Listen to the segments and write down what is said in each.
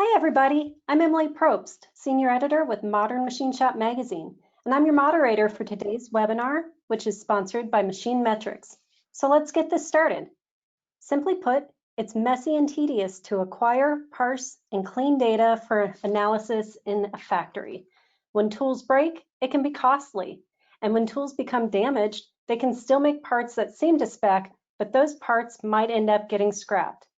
Hi everybody, I'm Emily Probst, Senior Editor with Modern Machine Shop Magazine, and I'm your moderator for today's webinar, which is sponsored by MachineMetrics. So let's get this started. Simply put, it's messy and tedious to acquire, parse, and clean data for analysis in a factory. When tools break, it can be costly, and when tools become damaged, they can still make parts that seem to spec, but those parts might end up getting scrapped.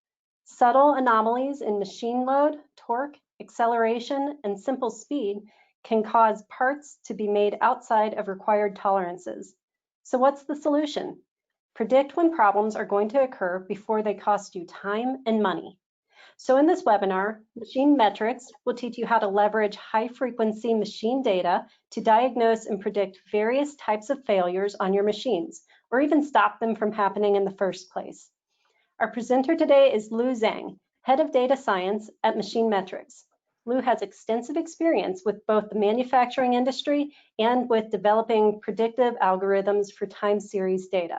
Subtle anomalies in machine load, torque, acceleration, and simple speed can cause parts to be made outside of required tolerances. So what's the solution? Predict when problems are going to occur before they cost you time and money. So in this webinar, MachineMetrics will teach you how to leverage high-frequency machine data to diagnose and predict various types of failures on your machines, or even stop them from happening in the first place. Our presenter today is Lu Zhang, Head of Data Science at MachineMetrics. Lu has extensive experience with both the manufacturing industry and with developing predictive algorithms for time series data.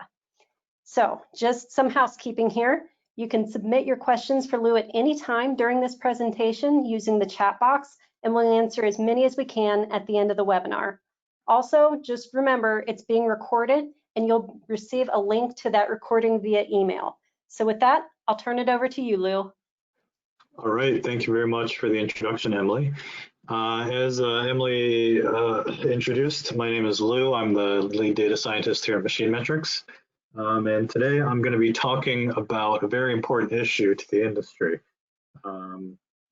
So just some housekeeping here. You can submit your questions for Lu at any time during this presentation using the chat box, and we'll answer as many as we can at the end of the webinar. Also, just remember it's being recorded and you'll receive a link to that recording via email. So with that, I'll turn it over to you, Lu. All right, thank you very much for the introduction, Emily. As Emily introduced, my name is Lu. I'm the lead data scientist here at MachineMetrics. And today I'm going to be talking about a very important issue to the industry.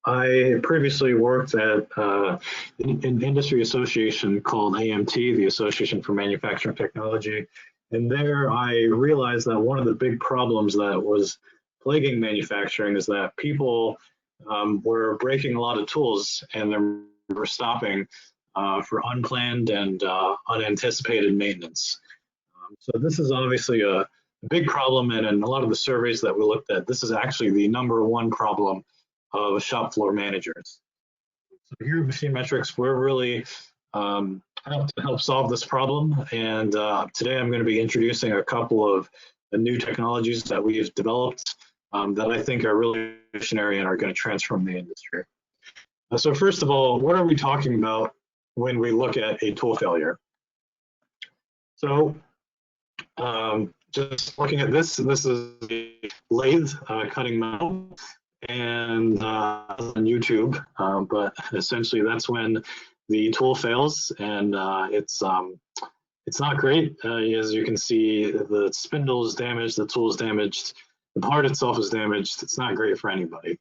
I previously worked at an industry association called AMT, the Association for Manufacturing Technology. And there I realized that one of the big problems that was plaguing manufacturing is that people were breaking a lot of tools and they were stopping for unplanned and unanticipated maintenance. So this is obviously a big problem, and in a lot of the surveys that we looked at, this is actually the #1 problem of shop floor managers. So here at MachineMetrics, we're really to help solve this problem, and today I'm going to be introducing a couple of new technologies that we've developed that I think are really revolutionary and are going to transform the industry. So first of all, what are we talking about when we look at a tool failure? So just looking at this is a lathe cutting metal, and on YouTube, but essentially that's when the tool fails, and it's not great. As you can see, the spindle is damaged, the tool is damaged, the part itself is damaged. It's not great for anybody.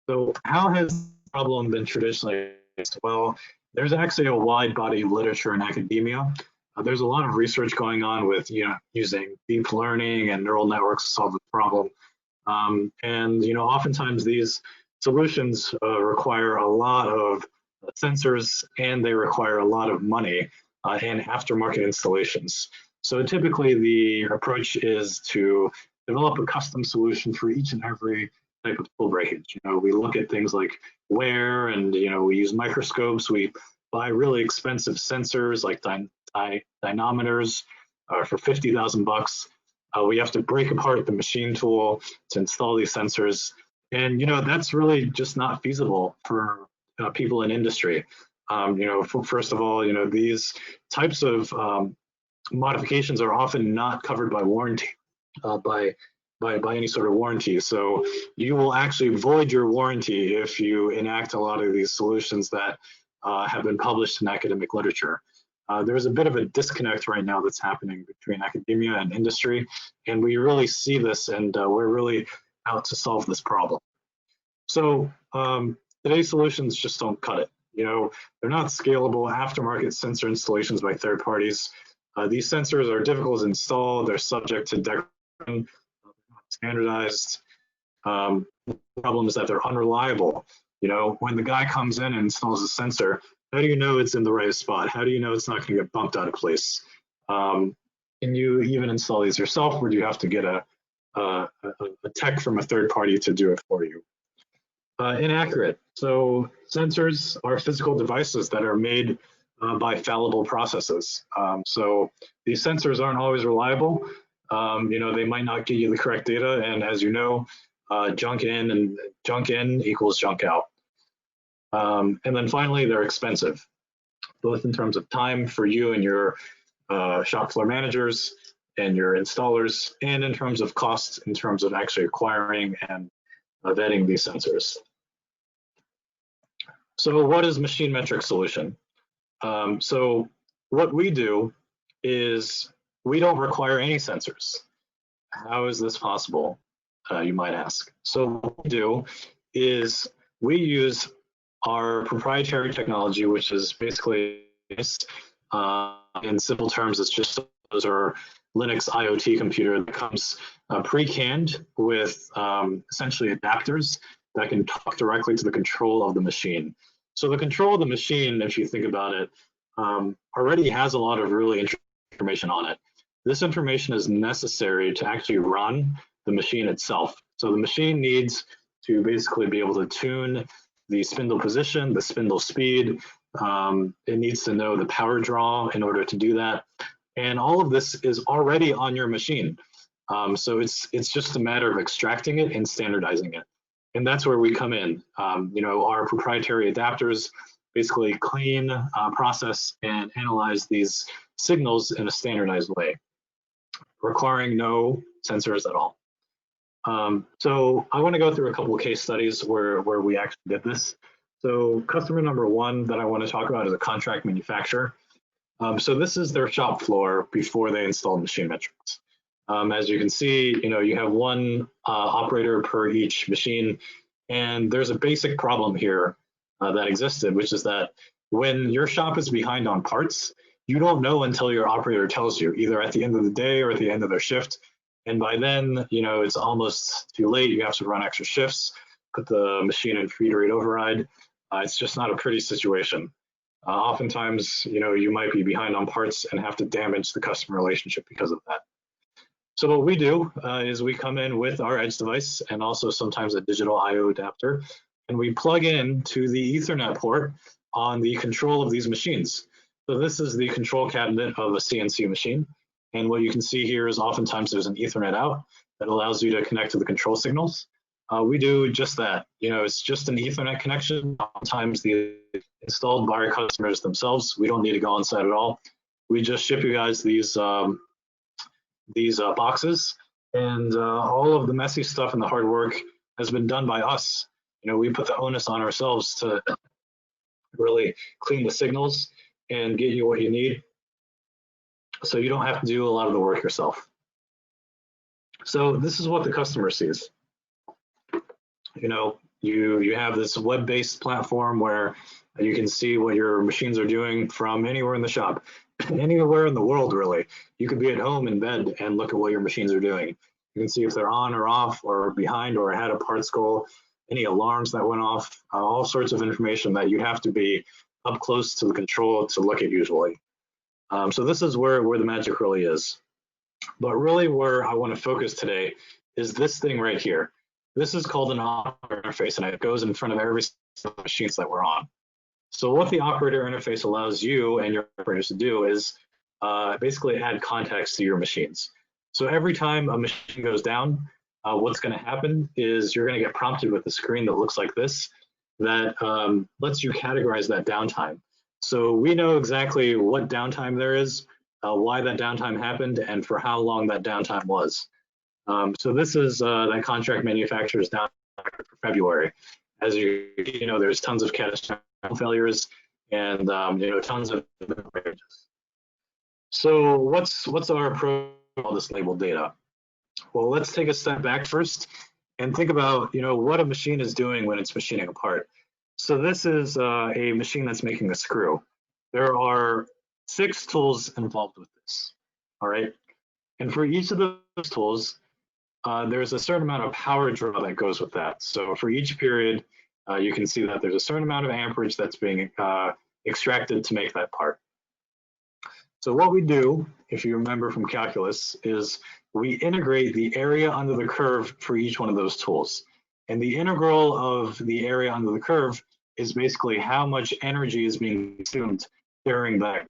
So how has the problem been traditionally faced? Well, there's actually a wide body of literature in academia. There's a lot of research going on with using deep learning and neural networks to solve the problem. And oftentimes these solutions require a lot of sensors, and they require a lot of money and aftermarket installations. So typically the approach is to develop a custom solution for each and every type of tool breakage. We look at things like wear, and we use microscopes. We buy really expensive sensors like dynamometers for 50,000 bucks. We have to break apart the machine tool to install these sensors, and that's really just not feasible for people in industry. First of all, these types of modifications are often not covered by warranty, by any sort of warranty. So you will actually void your warranty if you enact a lot of these solutions that have been published in academic literature. There's a bit of a disconnect right now that's happening between academia and industry, and we really see this, and we're really out to solve this problem. So today's solutions just don't cut it. They're not scalable aftermarket sensor installations by third parties. These sensors are difficult to install. They're subject to degradation, standardized. The problem is that they're unreliable. When the guy comes in and installs a sensor, how do you know it's in the right spot? How do you know it's not going to get bumped out of place? Can you even install these yourself, or do you have to get a tech from a third party to do it for you? Inaccurate. So sensors are physical devices that are made by fallible processes. So these sensors aren't always reliable. They might not give you the correct data, and as you know, junk in and junk in equals junk out. And then finally, they're expensive, both in terms of time for you and your shop floor managers and your installers, and in terms of costs, in terms of actually acquiring and vetting these sensors. So what is MachineMetrics solution? So what we do is we don't require any sensors. How is this possible, you might ask? So what we do is we use our proprietary technology, which is basically, in simple terms, it's just those are Linux IoT computer that comes pre-canned with essentially adapters that can talk directly to the control of the machine. So the control of the machine, if you think about it, already has a lot of really information on it. This information is necessary to actually run the machine itself. So the machine needs to basically be able to tune the spindle position, the spindle speed. It needs to know the power draw in order to do that. And all of this is already on your machine. So it's just a matter of extracting it and standardizing it. And that's where we come in. Our proprietary adapters basically clean, process, and analyze these signals in a standardized way, requiring no sensors at all. So I want to go through a couple of case studies where we actually did this. So customer number one that I want to talk about is a contract manufacturer. So this is their shop floor before they installed MachineMetrics. As you can see, you have one operator per each machine, and there's a basic problem here that existed, which is that when your shop is behind on parts, you don't know until your operator tells you, either at the end of the day or at the end of their shift. And by then, it's almost too late. You have to run extra shifts, put the machine in feed rate override. It's just not a pretty situation. Oftentimes, you might be behind on parts and have to damage the customer relationship because of that. So what we do is we come in with our edge device and also sometimes a digital I/O adapter, and we plug in to the Ethernet port on the control of these machines. So this is the control cabinet of a CNC machine. And what you can see here is oftentimes there's an Ethernet out that allows you to connect to the control signals. We do just that. It's just an Ethernet connection. Sometimes the installed by our customers themselves. We don't need to go on site at all. We just ship you guys these boxes, and all of the messy stuff and the hard work has been done by us. We put the onus on ourselves to really clean the signals and get you what you need, so you don't have to do a lot of the work yourself. So this is what the customer sees. You have this web-based platform where you can see what your machines are doing from anywhere in the shop, anywhere in the world, really. You could be at home in bed and look at what your machines are doing. You can see if they're on or off or behind or had a parts go, any alarms that went off, all sorts of information that you'd have to be up close to the control to look at usually. So this is where the magic really is. But really where I want to focus today is this thing right here. This is called an operator interface, and it goes in front of every machines that we're on. So what the operator interface allows you and your operators to do is basically add context to your machines. So every time a machine goes down, what's going to happen is you're going to get prompted with a screen that looks like this that lets you categorize that downtime. So we know exactly what downtime there is, why that downtime happened, and for how long that downtime was. So this is that contract manufacturer's downtime for February. As you know, there's tons of catastrophic failures and tons of breakages. So what's our approach to all this labeled data? Well, let's take a step back first and think about what a machine is doing when it's machining a part. So this is a machine that's making a screw. There are 6 tools involved with this. All right, and for each of those tools, there's a certain amount of power draw that goes with that. So for each period, you can see that there's a certain amount of amperage that's being extracted to make that part. So what we do, if you remember from calculus, is we integrate the area under the curve for each one of those tools. And the integral of the area under the curve is basically how much energy is being consumed during that.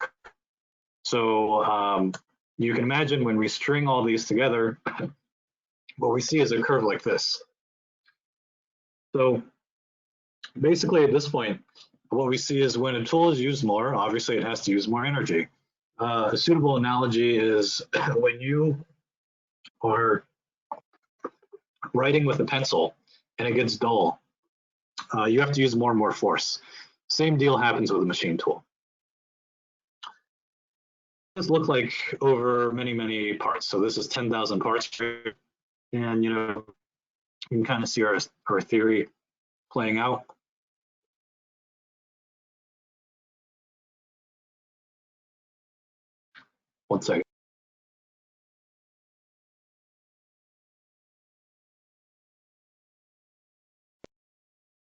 So you can imagine when we string all these together, what we see is a curve like this. So basically at this point, what we see is when a tool is used more, obviously it has to use more energy. A suitable analogy is when you are writing with a pencil and it gets dull, you have to use more and more force. Same deal happens with a machine tool. This look like over many parts. So this is 10,000 parts, and you can kind of see our theory playing out. One second.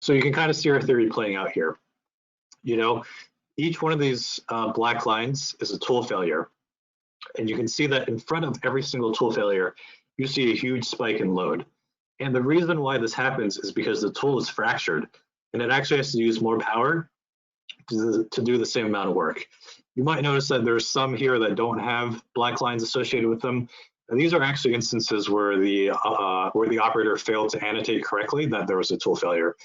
So you can kind of see our theory playing out here. Each one of these black lines is a tool failure. And you can see that in front of every single tool failure, you see a huge spike in load. And the reason why this happens is because the tool is fractured and it actually has to use more power to do the same amount of work. You might notice that there's some here that don't have black lines associated with them. And these are actually instances where the operator failed to annotate correctly that there was a tool failure.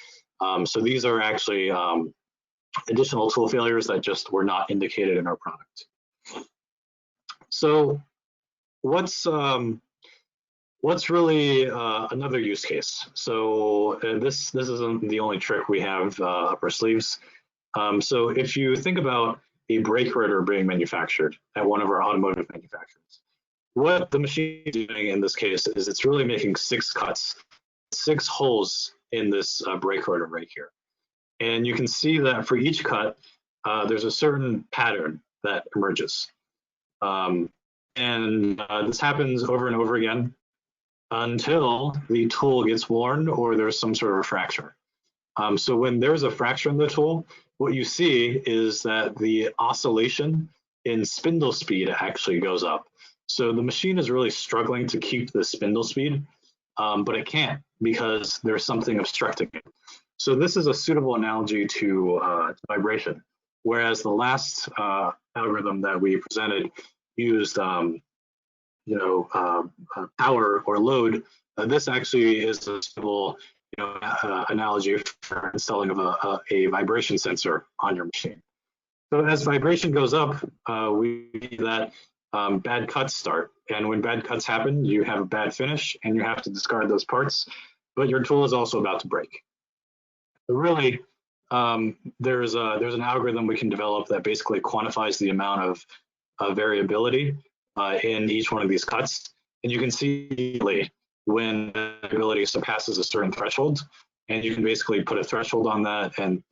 So these are actually additional tool failures that just were not indicated in our product. So what's really another use case? So this isn't the only trick we have up our sleeves. So if you think about a brake rotor being manufactured at one of our automotive manufacturers, what the machine is doing in this case is it's really making 6 cuts, 6 holes in this brake rotor right here. And you can see that for each cut, there's a certain pattern that emerges. This happens over and over again until the tool gets worn or there's some sort of a fracture. So when there's a fracture in the tool, what you see is that the oscillation in spindle speed actually goes up. So the machine is really struggling to keep the spindle speed, but it can't because there's something obstructing it. So this is a suitable analogy to vibration, whereas the last algorithm that we presented used power or load. This actually is a suitable analogy for installing of a vibration sensor on your machine. So as vibration goes up, we see that bad cuts start. And when bad cuts happen, you have a bad finish and you have to discard those parts, but your tool is also about to break. So really, there's an algorithm we can develop that basically quantifies the amount of variability in each one of these cuts. And you can see when variability surpasses a certain threshold, and you can basically put a threshold on that and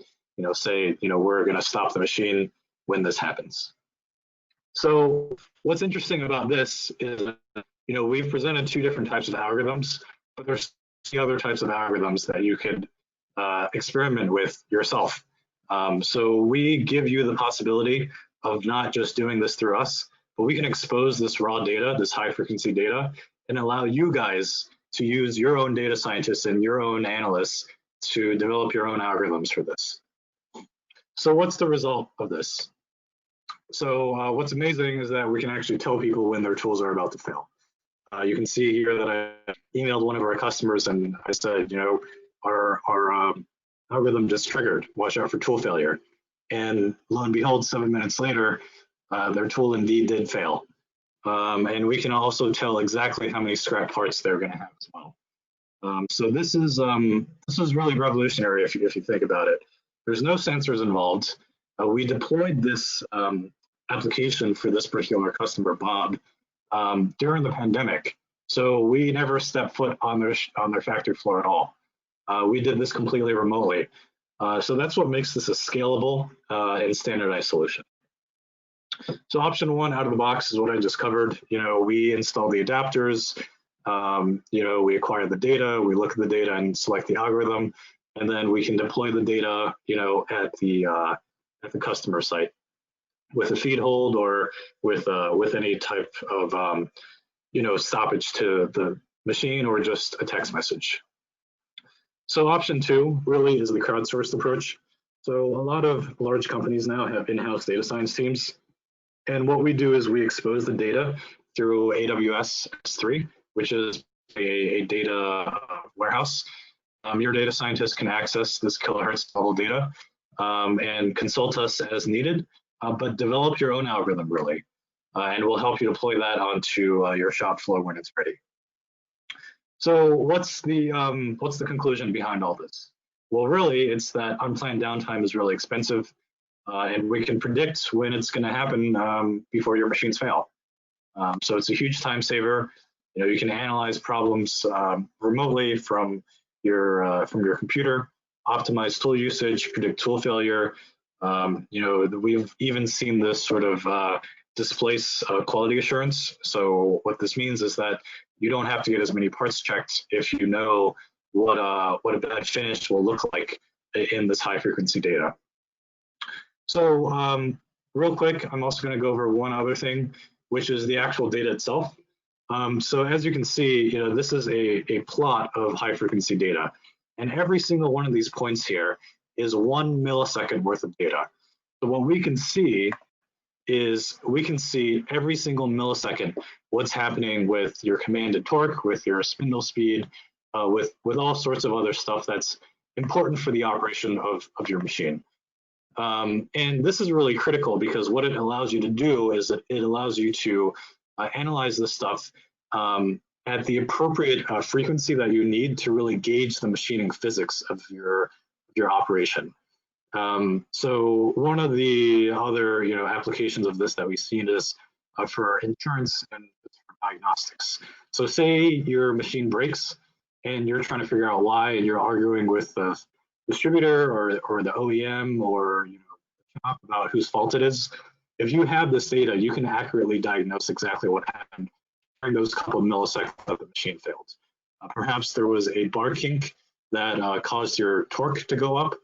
say we're going to stop the machine when this happens. So what's interesting about this is we've presented 2 different types of algorithms, but there's 3 other types of algorithms that you could experiment with yourself. So we give you the possibility of not just doing this through us, but we can expose this raw data, this high frequency data, and allow you guys to use your own data scientists and your own analysts to develop your own algorithms for this. So what's the result of this? So what's amazing is that we can actually tell people when their tools are about to fail. You can see here that I emailed one of our customers and I said, our algorithm just triggered, watch out for tool failure. And lo and behold, 7 minutes later, their tool indeed did fail. And we can also tell exactly how many scrap parts they're going to have as well. So this is really revolutionary if you think about it. There's no sensors involved. We deployed this application for this particular customer, Bob, during the pandemic. So we never stepped foot on their factory floor at all. We did this completely remotely. So that's what makes this a scalable and standardized solution. So option 1 out of the box is what I just covered. We install the adapters, we acquire the data, we look at the data and select the algorithm, and then we can deploy the data, at the customer site with a feed hold or with any type of stoppage to the machine or just a text message. So option 2 really is the crowdsourced approach. So a lot of large companies now have in-house data science teams. And what we do is we expose the data through AWS S3, which is a data warehouse. your data scientist can access this kilohertz level data and consult us as needed, but develop your own algorithm really, and we'll help you deploy that onto your shop floor when it's ready. So what's the conclusion behind all this? Well, really, it's that unplanned downtime is really expensive, and we can predict when it's going to happen before your machines fail. So it's a huge time saver. You know, you can analyze problems remotely from your computer, optimize tool usage, predict tool failure. You know, we've even seen this sort of displace quality assurance. So what this means is that you don't have to get as many parts checked if you know what a bad finish will look like in this high frequency data. So real quick, I'm also going to go over one other thing, which is the actual data itself. So as you can see, you know, this is a plot of high frequency data, and every single one of these points here is 1 millisecond worth of data. So what we can see is we can see every single millisecond what's happening with your commanded torque, with your spindle speed, with all sorts of other stuff that's important for the operation of your machine. And this is really critical because what it allows you to do is that it allows you to analyze this stuff at the appropriate frequency that you need to really gauge the machining physics of your operation. So one of the other applications of this that we've seen is for insurance and for diagnostics. So say your machine breaks and you're trying to figure out why, and you're arguing with the distributor or the OEM or the shop about whose fault it is. If you have this data, you can accurately diagnose exactly what happened during those couple of milliseconds that the machine failed. Perhaps there was a bar kink that caused your torque to go up.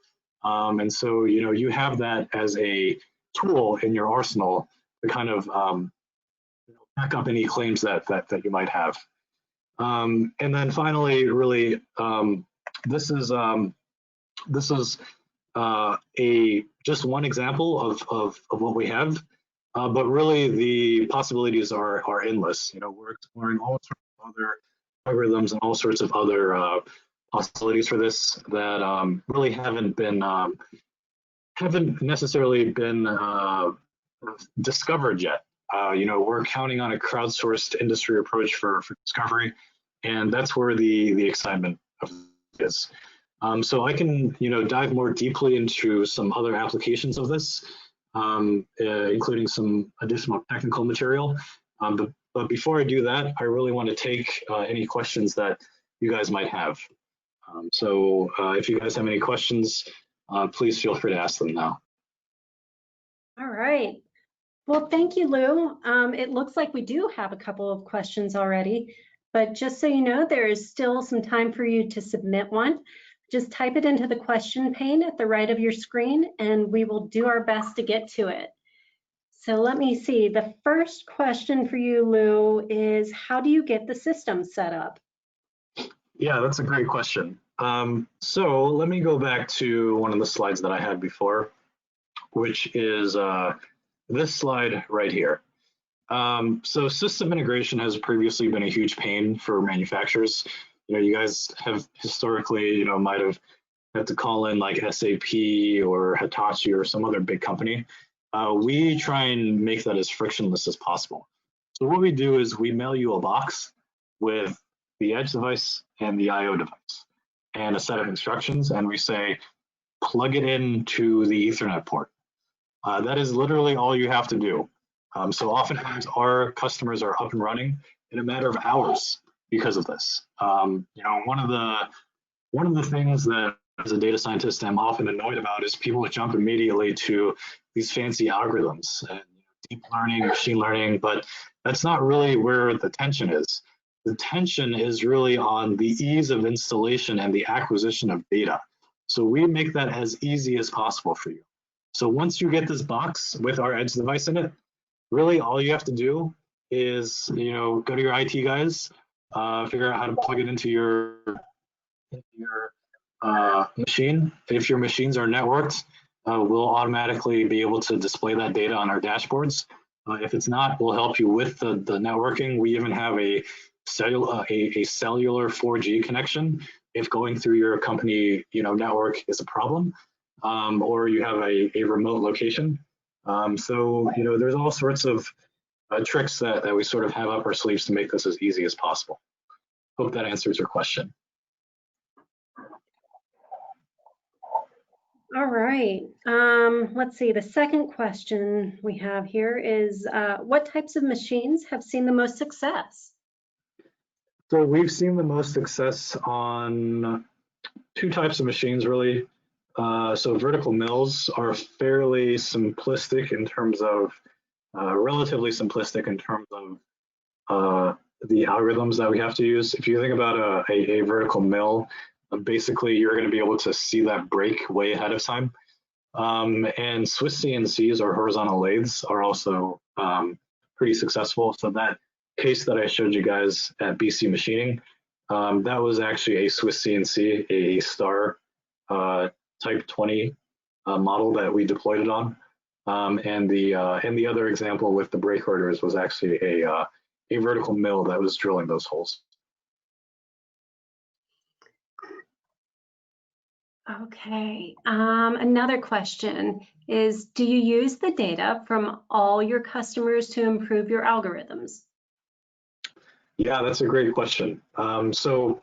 And so, you have that as a tool in your arsenal to kind of back up any claims that you might have. And then finally, really, this is just one example of what we have, but really the possibilities are endless. We're exploring all sorts of other algorithms and all sorts of other possibilities for this that really haven't necessarily been discovered yet. We're counting on a crowdsourced industry approach for discovery, and that's where the excitement of is. So I can dive more deeply into some other applications of this, including some additional technical material. But before I do that, I really want to take any questions that you guys might have. So if you guys have any questions, please feel free to ask them now. All right. Well, thank you, Lou. It looks like we do have a couple of questions already, but just so you know, there is still some time for you to submit one. Just type it into the question pane at the right of your screen, and we will do our best to get to it. So let me see. The first question for you, Lou, is how do you get the system set up? Yeah, that's a great question. So let me go back to one of the slides that I had before, which is this slide right here. So system integration has previously been a huge pain for manufacturers. You guys have historically, might have had to call in like SAP or Hitachi or some other big company. We try and make that as frictionless as possible. So what we do is we mail you a box with the edge device and the IO device and a set of instructions, and we say, plug it into the Ethernet port. That is literally all you have to do. So oftentimes our customers are up and running in a matter of hours because of this. One of the things that as a data scientist I'm often annoyed about is people jump immediately to these fancy algorithms and deep learning, machine learning, but that's not really where the tension is. The tension is really on the ease of installation and the acquisition of data. So we make that as easy as possible for you. So once you get this box with our edge device in it, really all you have to do is, go to your IT guys, figure out how to plug it into your machine. If your machines are networked, we'll automatically be able to display that data on our dashboards. If it's not, we'll help you with the networking. We even have a cellular 4G connection if going through your company, network is a problem, or you have a remote location. So, there's all sorts of tricks that we sort of have up our sleeves to make this as easy as possible. Hope that answers your question. All right, let's see, the second question we have here is, what types of machines have seen the most success? So we've seen the most success on two types of machines, really. So vertical mills are fairly simplistic in terms of, relatively simplistic in terms of the algorithms that we have to use. If you think about a vertical mill, basically you're going to be able to see that break way ahead of time. And Swiss CNCs, or horizontal lathes, are also pretty successful. So that case that I showed you guys at BC Machining, that was actually a Swiss CNC, a Star Type 20 model that we deployed it on. And the other example with the brake orders was actually a vertical mill that was drilling those holes. Okay, another question is, do you use the data from all your customers to improve your algorithms? Yeah, that's a great question. So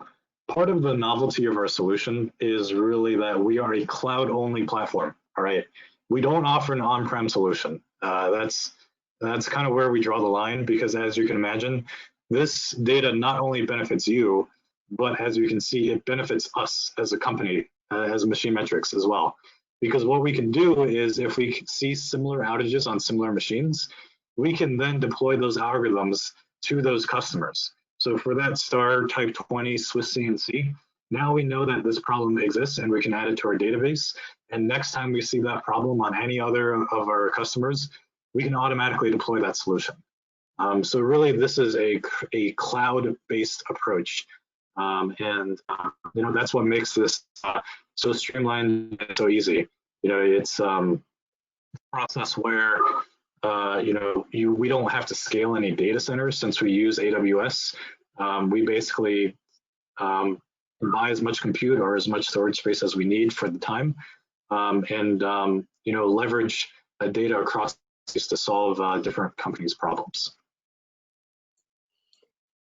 part of the novelty of our solution is really that we are a cloud-only platform, all right? We don't offer an on-prem solution. That's kind of where we draw the line, because as you can imagine, this data not only benefits you, but as you can see, it benefits us as a company, as MachineMetrics as well. Because what we can do is, if we see similar outages on similar machines, we can then deploy those algorithms to those customers. So for that Star Type 20 Swiss CNC, now we know that this problem exists and we can add it to our database. And next time we see that problem on any other of our customers, we can automatically deploy that solution. So really, this is a cloud-based approach. That's what makes this so streamlined and so easy. It's a process where we don't have to scale any data centers since we use AWS. We basically buy as much compute or as much storage space as we need for the time, and leverage data across to solve different companies' problems.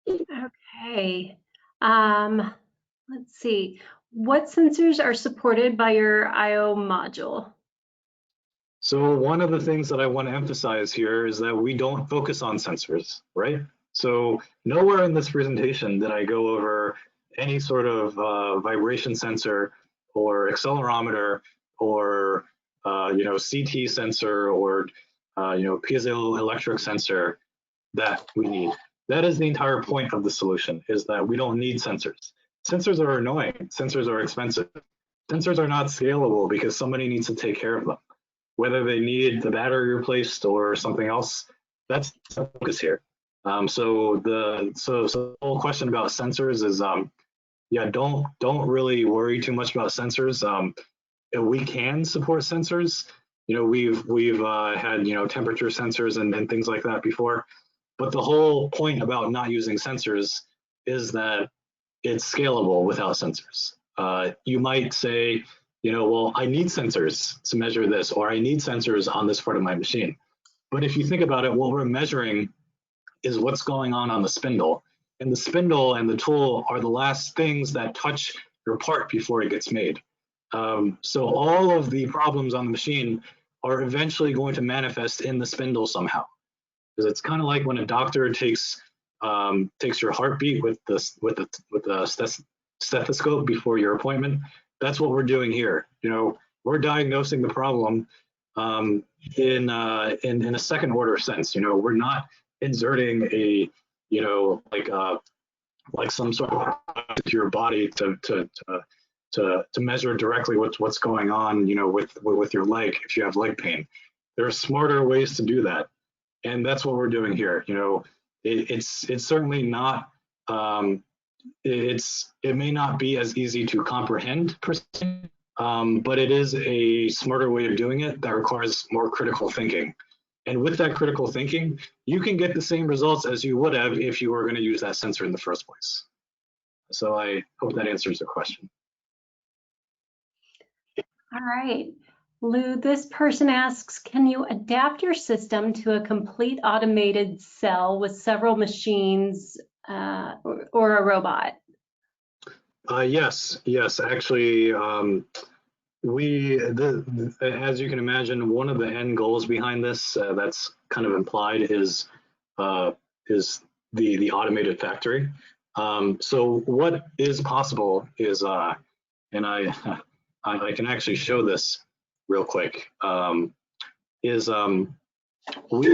Okay. Let's see. What sensors are supported by your I/O module? So one of the things that I want to emphasize here is that we don't focus on sensors, right? So nowhere in this presentation did I go over any sort of vibration sensor or accelerometer or CT sensor or piezoelectric sensor that we need. That is the entire point of the solution, is that we don't need sensors. Sensors are annoying. Sensors are expensive. Sensors are not scalable because somebody needs to take care of them. Whether they need the battery replaced or something else, that's the focus here. So the whole question about sensors is, don't really worry too much about sensors. We can support sensors. We've had temperature sensors and things like that before. But the whole point about not using sensors is that it's scalable without sensors. You might say, well, I need sensors to measure this, or I need sensors on this part of my machine. But if you think about it, what we're measuring is what's going on the spindle. And the spindle and the tool are the last things that touch your part before it gets made. So all of the problems on the machine are eventually going to manifest in the spindle somehow. Because it's kind of like when a doctor takes your heartbeat with the stethoscope before your appointment. That's what we're doing here. We're diagnosing the problem in a second order sense. We're not inserting a like some sort of to your body to measure directly what's going on with your leg if you have leg pain. There are smarter ways to do that. And that's what we're doing here. It's certainly not. It may not be as easy to comprehend per se, but it is a smarter way of doing it that requires more critical thinking. And with that critical thinking, you can get the same results as you would have if you were going to use that sensor in the first place. So I hope that answers the question. All right. Lou, this person asks, can you adapt your system to a complete automated cell with several machines or a robot? Yes. Actually, as you can imagine, one of the end goals behind this that's kind of implied is the automated factory. So what is possible is, and I can actually show this real quick, we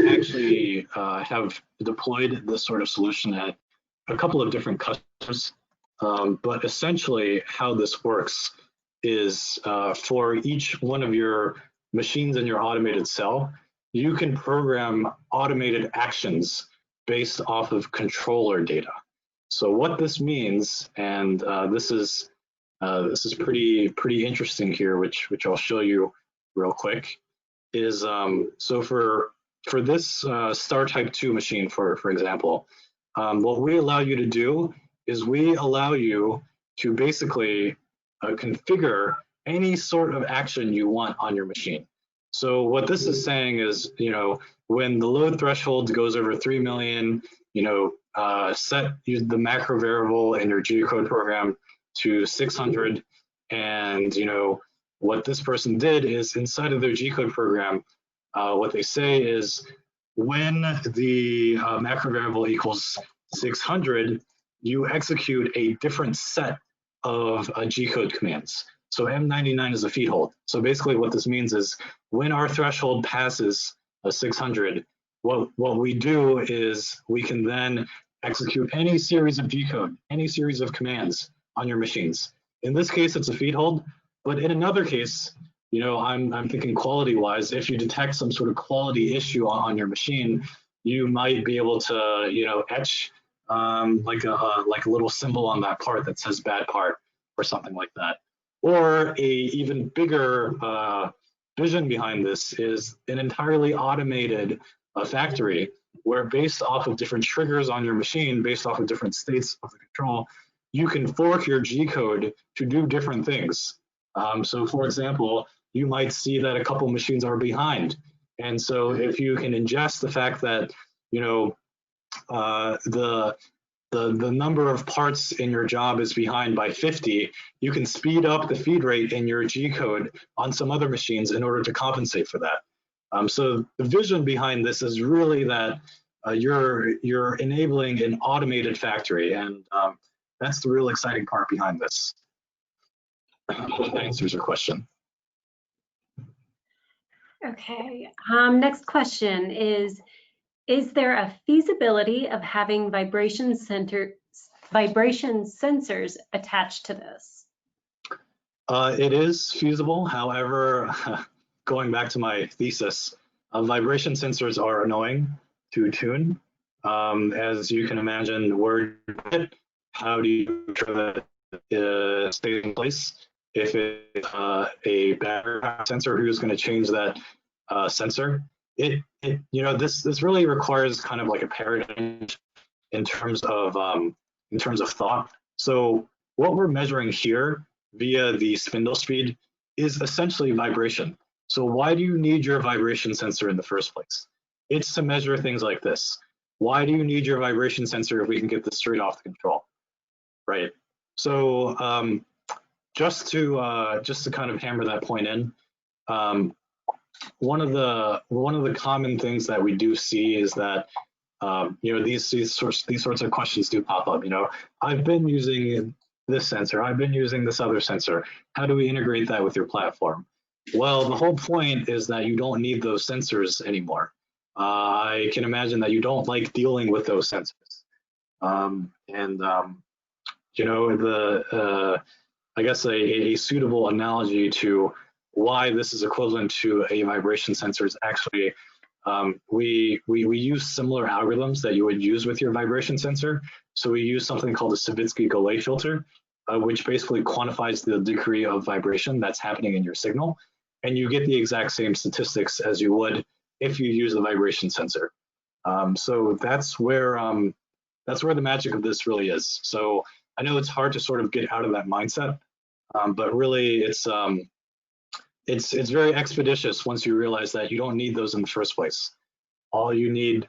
actually have deployed this sort of solution at a couple of different customers, but essentially how this works is for each one of your machines in your automated cell, you can program automated actions based off of controller data. So what this means, and this is pretty interesting here, which I'll show you real quick, is so for this star type 2 machine, for example, what we allow you to do is we allow you to basically configure any sort of action you want on your machine. So what this is saying is, when the load threshold goes over 3 million, set the macro variable in your G-code program to 600, and what this person did is inside of their G-code program, what they say is when the macro variable equals 600, you execute a different set of G-code commands. So M99 is a feed hold. So basically what this means is when our threshold passes 600, what we do is we can then execute any series of G-code, any series of commands on your machines. In this case, it's a feed hold, but in another case, I'm thinking quality-wise, if you detect some sort of quality issue on your machine, you might be able to, etch like a little symbol on that part that says bad part or something like that. Or a even bigger vision behind this is an entirely automated factory where, based off of different triggers on your machine, based off of different states of the control, you can fork your G code to do different things. So for example, you might see that a couple machines are behind. And so if you can ingest the fact that, the number of parts in your job is behind by 50, you can speed up the feed rate in your G code on some other machines in order to compensate for that. So the vision behind this is really that you're enabling an automated factory, and that's the real exciting part behind this. I hope that answers your question. Okay, next question is there a feasibility of having vibration sensors attached to this? It is feasible. However, going back to my thesis, vibration sensors are annoying to tune. As you can imagine, how do you make sure that it stays in place? If it's a bad sensor, who's going to change that sensor? This really requires kind of like a paradigm in terms of thought. So what we're measuring here via the spindle speed is essentially vibration. So why do you need your vibration sensor in the first place? It's to measure things like this. Why do you need your vibration sensor if we can get this straight off the control, right? So just to kind of hammer that point in, one of the common things that we do see is that these sorts of questions do pop up. I've been using this sensor, I've been using this other sensor. How do we integrate that with your platform? Well, the whole point is that you don't need those sensors anymore. I can imagine that you don't like dealing with those sensors, I guess a suitable analogy to why this is equivalent to a vibration sensor is actually we use similar algorithms that you would use with your vibration sensor. So we use something called a Savitsky-Golay filter, which basically quantifies the degree of vibration that's happening in your signal, and you get the exact same statistics as you would if you use the vibration sensor. So that's where the magic of this really is. So I know it's hard to sort of get out of that mindset, but really it's very expeditious once you realize that you don't need those in the first place. All you need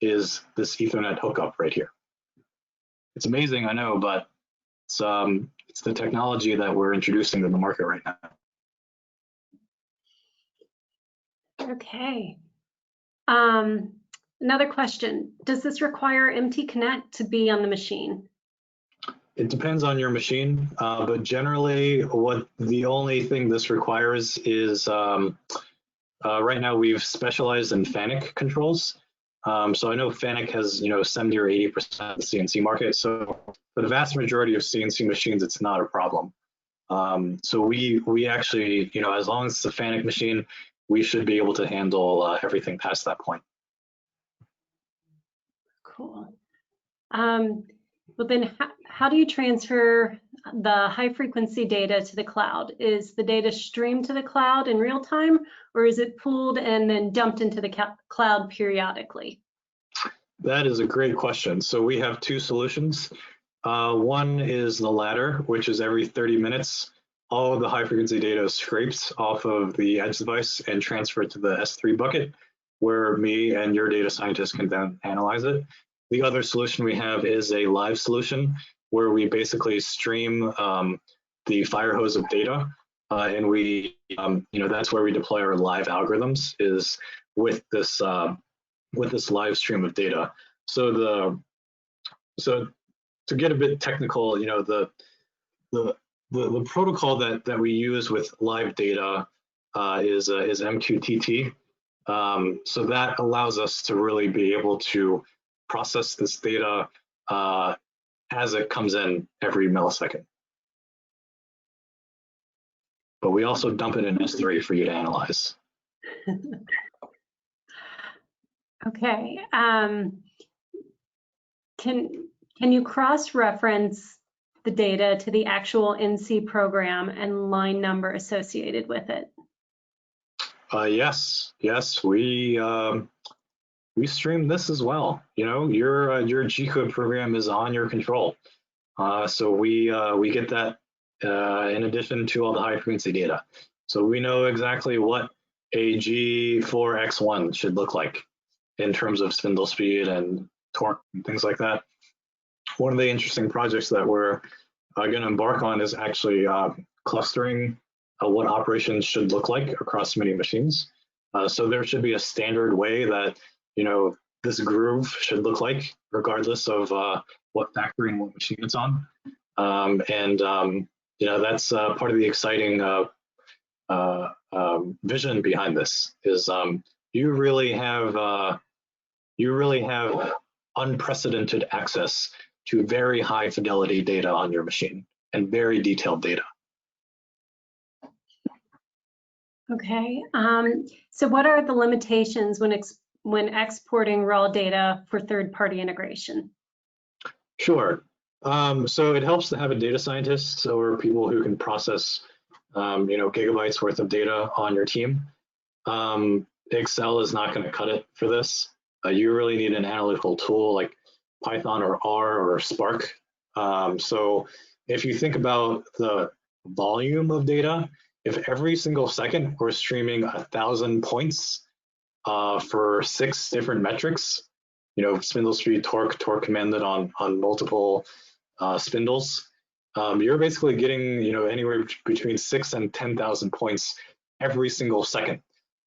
is this Ethernet hookup right here. It's amazing, I know, but it's the technology that we're introducing to the market right now. Okay. Another question, does this require MT Connect to be on the machine? It depends on your machine, but generally the only thing this requires is, right now we've specialized in FANUC controls. So I know FANUC has, 70 or 80% of the CNC market. So for the vast majority of CNC machines, it's not a problem. So we actually, as long as it's a FANUC machine, we should be able to handle everything past that point. Cool. Well then, how do you transfer the high frequency data to the cloud? Is the data streamed to the cloud in real time, or is it pulled and then dumped into the cloud periodically? That is a great question. So we have two solutions. One is the latter, which is every 30 minutes, all of the high frequency data scrapes off of the edge device and transferred to the S3 bucket, where me and your data scientist can then analyze it. The other solution we have is a live solution where we basically stream the fire hose of data, and we, that's where we deploy our live algorithms, is with this live stream of data. So to get a bit technical, the protocol that we use with live data is MQTT. So that allows us to really be able to process this data as it comes in every millisecond. But we also dump it in S3 for you to analyze. Okay. Can you cross-reference the data to the actual NC program and line number associated with it? Yes, we stream this as well. Your G-code program is on your control, so we get that in addition to all the high frequency data. So we know exactly what a G4X1 should look like in terms of spindle speed and torque and things like that. One of the interesting projects that we're going to embark on is actually clustering what operations should look like across many machines. So there should be a standard way that, this groove should look like, regardless of what factory and what machine it's on. That's part of the exciting vision behind this is you really have unprecedented access to very high fidelity data on your machine and very detailed data. Okay, so what are the limitations when exporting raw data for third-party integration? Sure. So it helps to have a data scientist or people who can process, gigabytes worth of data on your team. Excel is not going to cut it for this. You really need an analytical tool like Python or R or Spark. So if you think about the volume of data, if every single second we're streaming 1,000 points for 6 different metrics, spindle speed, torque commanded on multiple spindles, you're basically getting anywhere between 6,000 and 10,000 points every single second.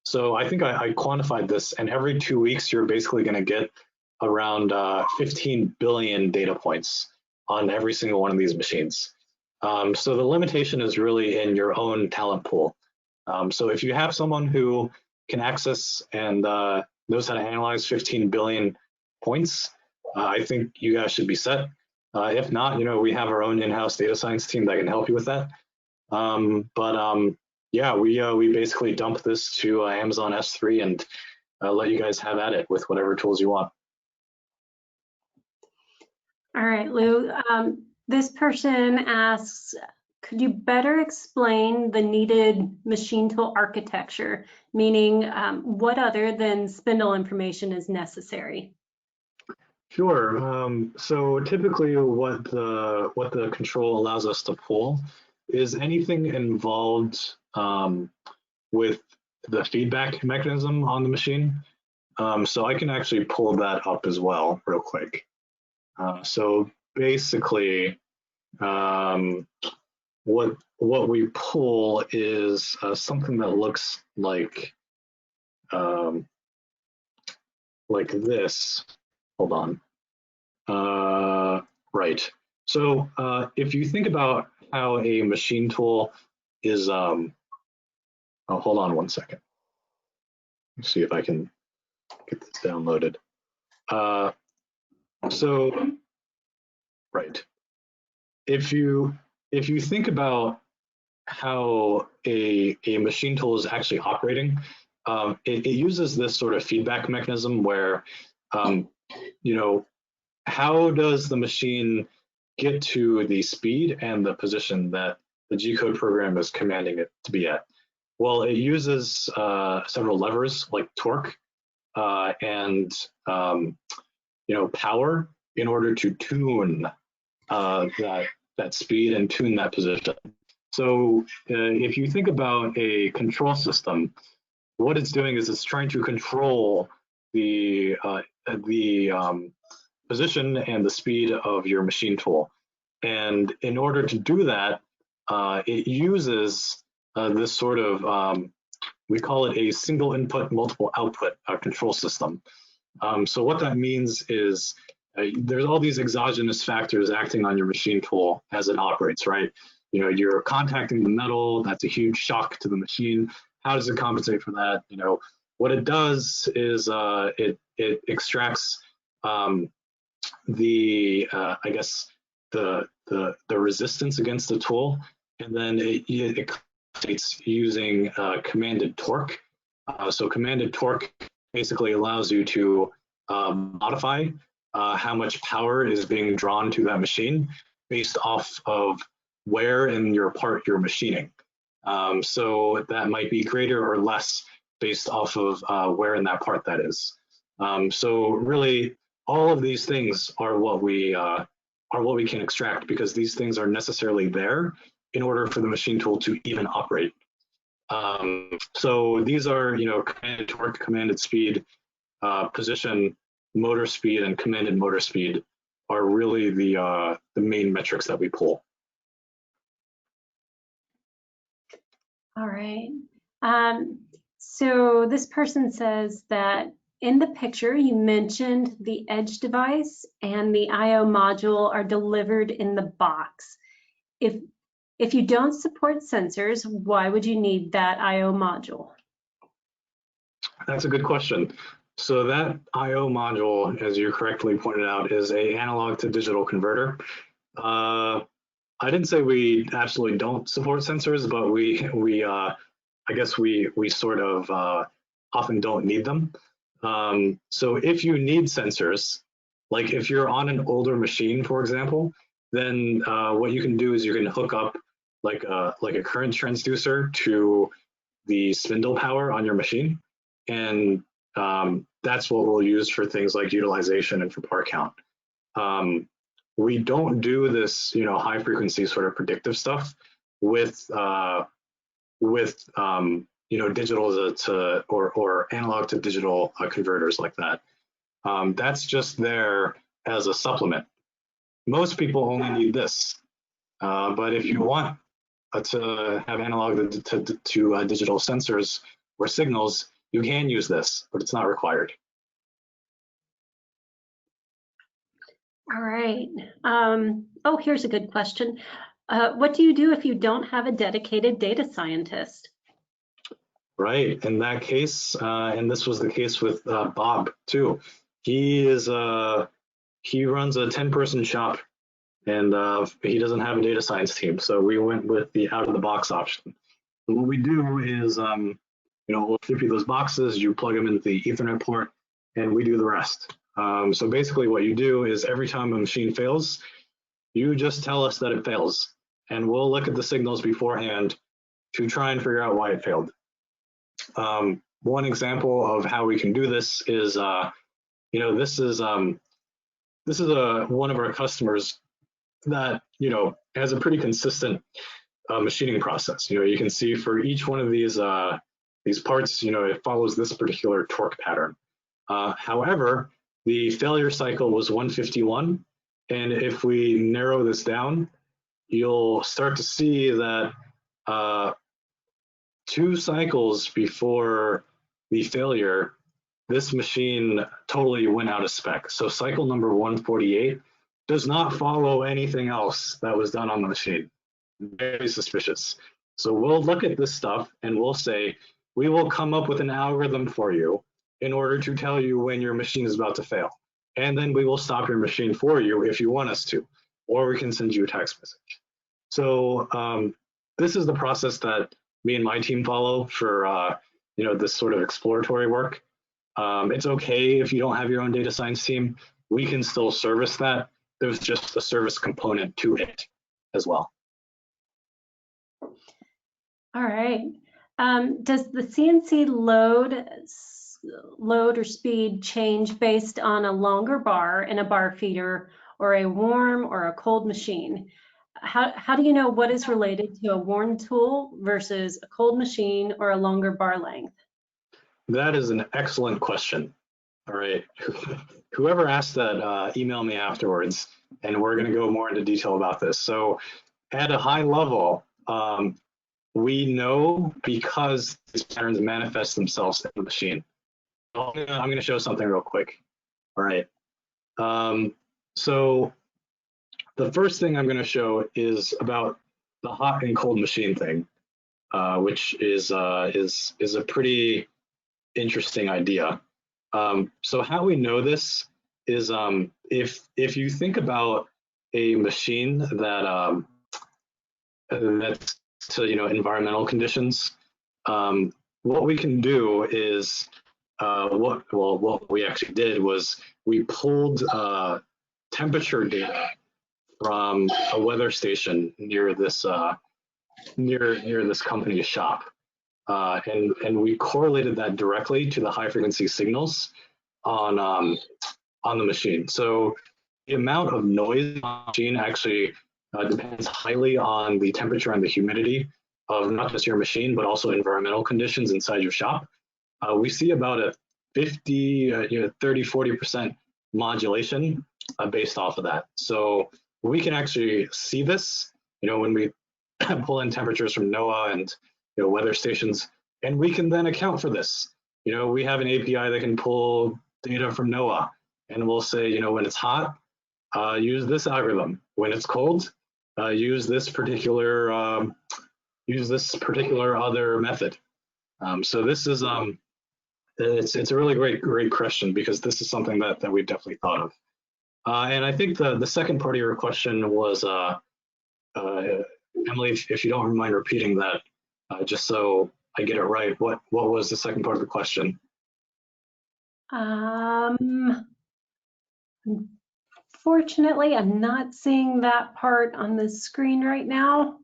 So I think I quantified this, and every 2 weeks you're basically going to get around 15 billion data points on every single one of these machines. So the limitation is really in your own talent pool. So if you have someone who can access and knows how to analyze 15 billion points, I think you guys should be set. If not, we have our own in-house data science team that can help you with that. Yeah, we basically dump this to Amazon S3 and let you guys have at it with whatever tools you want. All right, Lou. This person asks, could you better explain the needed machine tool architecture, meaning what other than spindle information is necessary? Sure. So typically what the control allows us to pull is anything involved with the feedback mechanism on the machine. So I can actually pull that up as well real quick. So basically, what we pull is something that looks like this. Hold on. Right. So if you think about how a machine tool is, oh, hold on one second. Let's see if I can get this downloaded. So, right. If you think about how a machine tool is actually operating, it uses this sort of feedback mechanism where, you know, how does the machine get to the speed and the position that the G-code program is commanding it to be at? Well, it uses several levers like torque and power in order to tune that speed and tune that position. So if you think about a control system, what it's doing is it's trying to control the position and the speed of your machine tool. And in order to do that, it uses this sort of, we call it a single input, multiple output control system. So what that means is there's all these exogenous factors acting on your machine tool as it operates, right? You're contacting the metal, that's a huge shock to the machine. How does it compensate for that? What it does is it extracts I guess the resistance against the tool, and then it's using commanded torque. So commanded torque basically allows you to modify how much power is being drawn to that machine based off of where in your part you're machining. So that might be greater or less based off of where in that part that is. So really, all of these things are what we can extract, because these things are necessarily there in order for the machine tool to even operate. So these are, commanded torque, commanded speed, position, motor speed, and commanded motor speed are really the main metrics that we pull. All right. So this person says that in the picture you mentioned the edge device and the I/O module are delivered in the box. If you don't support sensors, why would you need that I/O module? That's a good question. So that I/O module, as you correctly pointed out, is a analog to digital converter. I didn't say we absolutely don't support sensors, but I guess we sort of often don't need them. So if you need sensors, like if you're on an older machine, for example, then what you can do is you can hook up like a current transducer to the spindle power on your machine, and that's what we'll use for things like utilization and for part count. We don't do this, high frequency sort of predictive stuff with digital to or analog to digital converters like that. That's just there as a supplement. Most people only need this, but if you want to have analog to digital sensors or signals, you can use this, but it's not required. All right. Oh, here's a good question. What do you do if you don't have a dedicated data scientist? Right. In that case, and this was the case with Bob too. He runs a 10-person shop, and he doesn't have a data science team. So we went with the out-of-the-box option. So what we do is, we'll ship you those boxes. You plug them into the Ethernet port, and we do the rest. So basically, what you do is every time a machine fails, you just tell us that it fails, and we'll look at the signals beforehand to try and figure out why it failed. One example of how we can do this is, this is this is one of our customers that, has a pretty consistent machining process. You can see for each one of these parts, it follows this particular torque pattern. However, the failure cycle was 151. And if we narrow this down, you'll start to see that 2 cycles before the failure, this machine totally went out of spec. So cycle number 148 does not follow anything else that was done on the machine. Very suspicious. So we'll look at this stuff and we'll say, we will come up with an algorithm for you in order to tell you when your machine is about to fail. And then we will stop your machine for you if you want us to, or we can send you a text message. So this is the process that me and my team follow for this sort of exploratory work. It's okay if you don't have your own data science team. We can still service that. There's just a service component to it as well. All right. Does the CNC load or speed change based on a longer bar in a bar feeder or a warm or a cold machine? How do you know what is related to a warm tool versus a cold machine or a longer bar length? That is an excellent question. All right. Whoever asked that, email me afterwards, and we're going to go more into detail about this. So at a high level, we know because these patterns manifest themselves in the machine. I'm going to show something real quick. All right. So the first thing I'm going to show is about the hot and cold machine thing, which is a pretty interesting idea. So how we know this is if you think about a machine that that's to environmental conditions, what we can do is what we actually did was we pulled temperature data from a weather station near this near this company's shop. And we correlated that directly to the high frequency signals on the machine. So the amount of noise on the machine actually depends highly on the temperature and the humidity of not just your machine, but also environmental conditions inside your shop. We see about a 50, 30, 40% modulation based off of that. So we can actually see this, when we pull in temperatures from NOAA and weather stations, and we can then account for this. We have an API that can pull data from NOAA, and we'll say, when it's hot, use this algorithm. When it's cold, use this particular other method. So this is it's a really great question, because this is something that we've definitely thought of. And I think the second part of your question was, Emily, if you don't mind repeating that, just so I get it right, what was the second part of the question? Fortunately, I'm not seeing that part on the screen right now.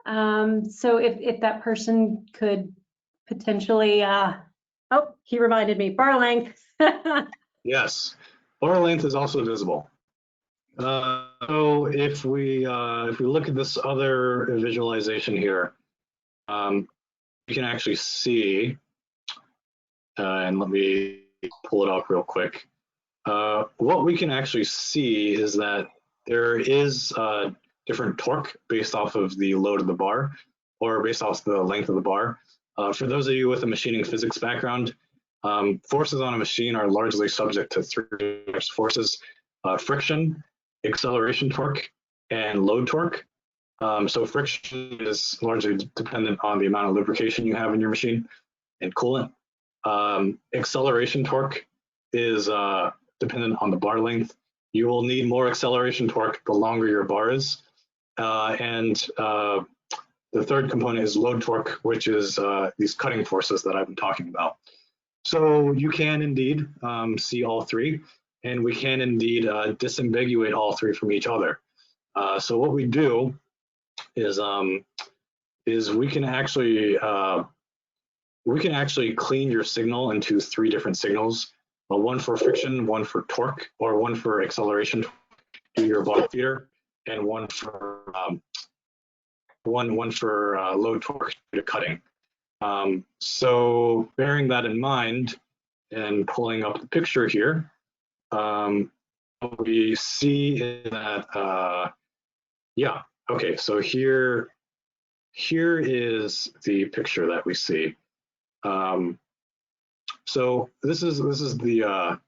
So if that person could potentially, oh, he reminded me, bar length. Yes, bar length is also visible. So if we look at this other visualization here, you can actually see, and let me pull it up real quick. What we can actually see is that there is different torque based off of the load of the bar, or based off the length of the bar. For those of you with a machining physics background, forces on a machine are largely subject to 3 forces: friction, acceleration torque, and load torque. So friction is largely dependent on the amount of lubrication you have in your machine and coolant. Acceleration torque is dependent on the bar length. You will need more acceleration torque the longer your bar is. And the third component is load torque, which is these cutting forces that I've been talking about. So you can indeed see all 3, and we can indeed disambiguate all 3 from each other. So what we do is we can actually clean your signal into 3 different signals one for friction, one for torque, or one for acceleration to your bar feeder, and one for low torque to cutting. So bearing that in mind and pulling up the picture here, what we see is that, yeah, okay, so here is the picture that we see. So this is the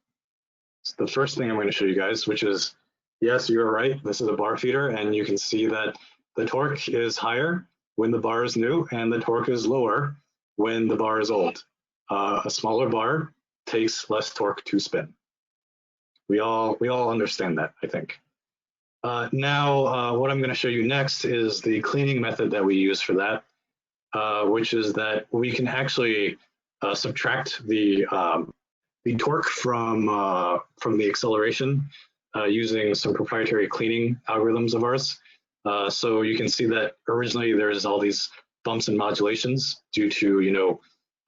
first thing I'm going to show you guys, which is, yes, you're right, this is a bar feeder, and you can see that the torque is higher when the bar is new, and the torque is lower when the bar is old. A smaller bar takes less torque to spin. We all understand that, I think. Now, what I'm going to show you next is the cleaning method that we use for that, which is that we can actually subtract the torque from the acceleration using some proprietary cleaning algorithms of ours. So you can see that originally there's all these bumps and modulations due to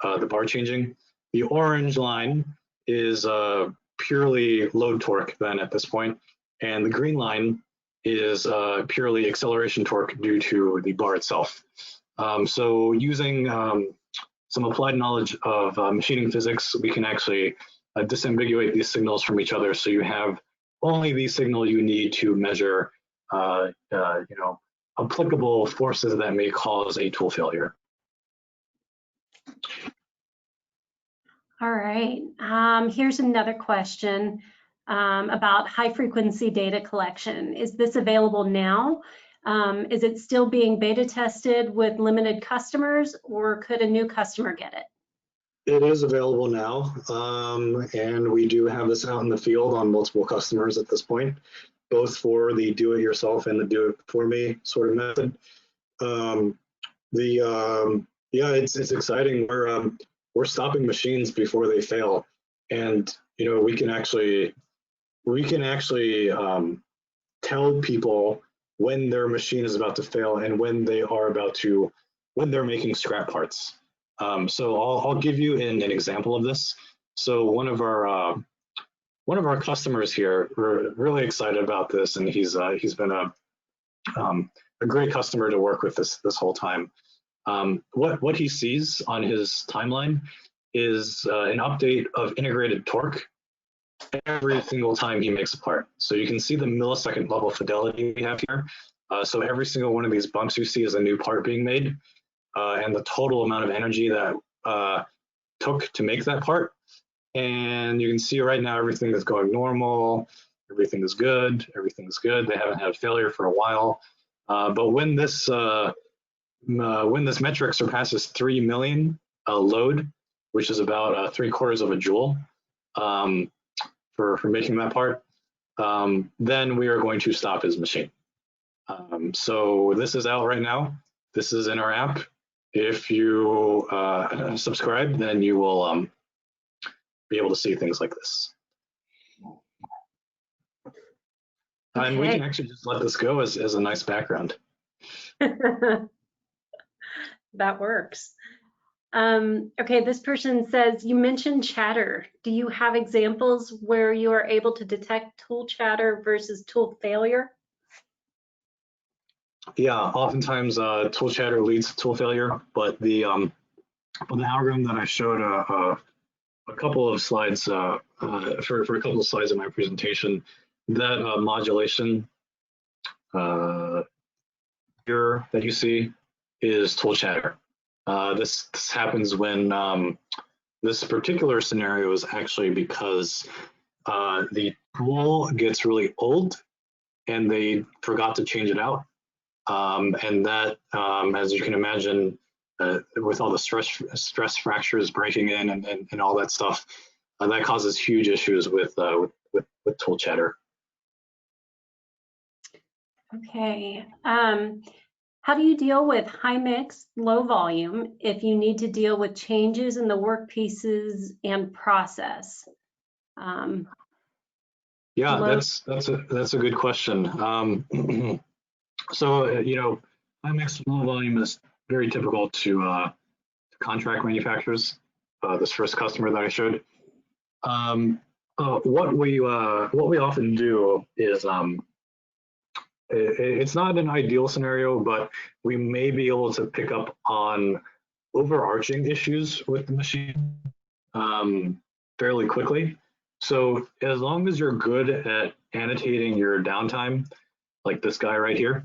the bar changing. The orange line is purely load torque then at this point, and the green line is purely acceleration torque due to the bar itself. So using some applied knowledge of machining physics, we can actually disambiguate these signals from each other, so you have only the signal you need to measure applicable forces that may cause a tool failure. All right, here's another question about high frequency data collection. Is this available now? Is it still being beta tested with limited customers, or could a new customer get it? It is available now, and we do have this out in the field on multiple customers at this point, both for the do-it-yourself and the do-it-for-me sort of method. Yeah, it's exciting. We're stopping machines before they fail, and we can actually tell people when their machine is about to fail and when they're making scrap parts. So I'll give you an example of this. So one of our customers here, we're really excited about this, and he's been a great customer to work with this whole time. What he sees on his timeline is an update of integrated torque every single time he makes a part. So you can see the millisecond level fidelity we have here. So every single one of these bumps you see is a new part being made, and the total amount of energy that took to make that part. And you can see right now everything is going normal, everything is good, They haven't had failure for a while. But when this metric surpasses 3 million load, which is about 3/4 of a joule for making that part, then we are going to stop his machine. So this is out right now. This is in our app. If you subscribe, then you will be able to see things like this. Okay. And we can actually just let this go as a nice background. That works. Okay, this person says, you mentioned chatter. Do you have examples where you are able to detect tool chatter versus tool failure? Yeah, oftentimes tool chatter leads to tool failure, but the algorithm that I showed a couple of slides for a couple of slides in my presentation, that modulation here that you see is tool chatter. This happens when this particular scenario is actually because the tool gets really old and they forgot to change it out. And that, as you can imagine, with all the stress fractures breaking in and all that stuff, that causes huge issues with tool chatter. Okay. How do you deal with high mix, low volume if you need to deal with changes in the work pieces and process? Yeah, that's a good question. So high mix, low volume is very typical to contract manufacturers. This first customer that I showed, What we often do is it's not an ideal scenario, but we may be able to pick up on overarching issues with the machine fairly quickly. So as long as you're good at annotating your downtime, like this guy right here,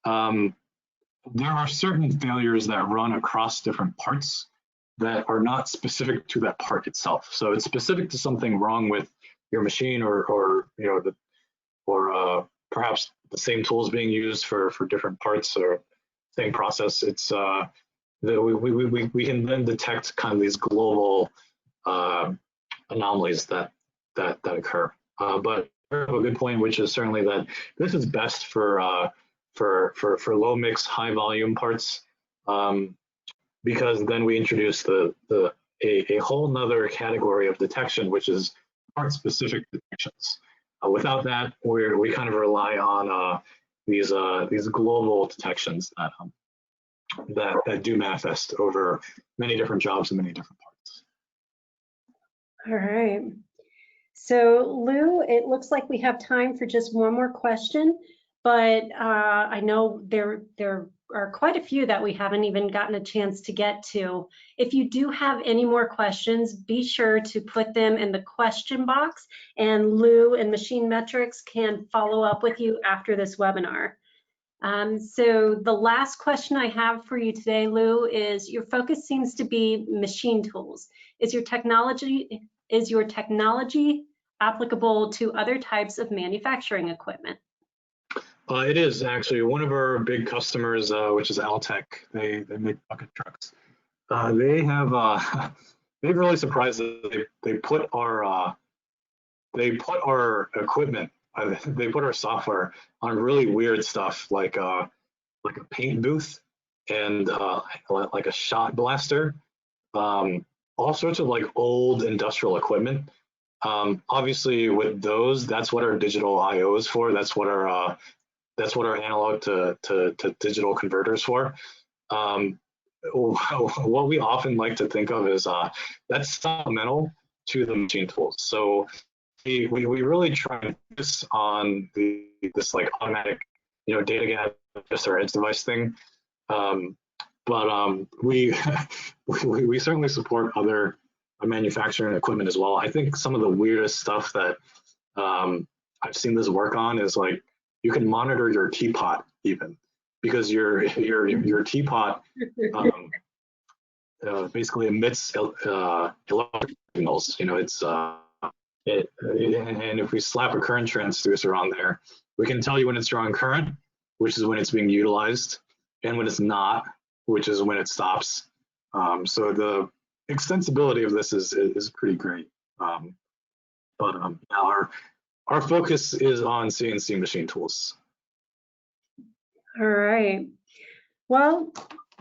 there are certain failures that run across different parts that are not specific to that part itself. So it's specific to something wrong with your machine, or you know, perhaps the same tools being used for different parts or same process. It's that we can then detect kind of these global anomalies that occur. But a good point, which is certainly that this is best for low mix, high volume parts, because then we introduce a whole nother category of detection, which is part specific detections. Without that, we kind of rely on these global detections that do manifest over many different jobs and many different parts. All right. So Lou, it looks like we have time for just one more question, but I know there are quite a few that we haven't even gotten a chance to get to. If you do have any more questions, be sure to put them in the question box, and Lou and MachineMetrics can follow up with you after this webinar. So the last question I have for you today, Lou, is your focus seems to be machine tools. Is your technology applicable to other types of manufacturing equipment? It is actually one of our big customers, which is Altec. They make bucket trucks. They have they've really surprised us. They put our equipment, they put our software on really weird stuff like a paint booth and like a shot blaster, all sorts of like old industrial equipment. Obviously, with those, that's what our digital I/O is for. That's what our analog to digital converters for. What we often like to think of is that's supplemental to the machine tools. So we really try to focus on this like automatic, data gap, just our edge device thing. But we certainly support other manufacturing equipment as well. I think some of the weirdest stuff that I've seen this work on is like you can monitor your teapot even, because your teapot basically emits electric signals. It's and if we slap a current transducer on there, we can tell you when it's drawing current, which is when it's being utilized, and when it's not, which is when it stops. So the extensibility of this is pretty great. But our focus is on CNC machine tools. All right. Well,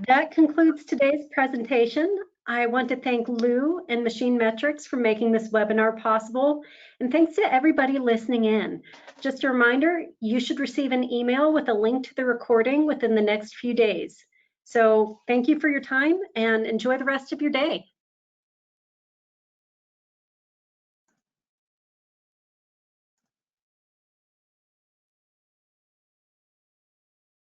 that concludes today's presentation. I want to thank Lou and MachineMetrics for making this webinar possible. And thanks to everybody listening in. Just a reminder, you should receive an email with a link to the recording within the next few days. So thank you for your time and enjoy the rest of your day.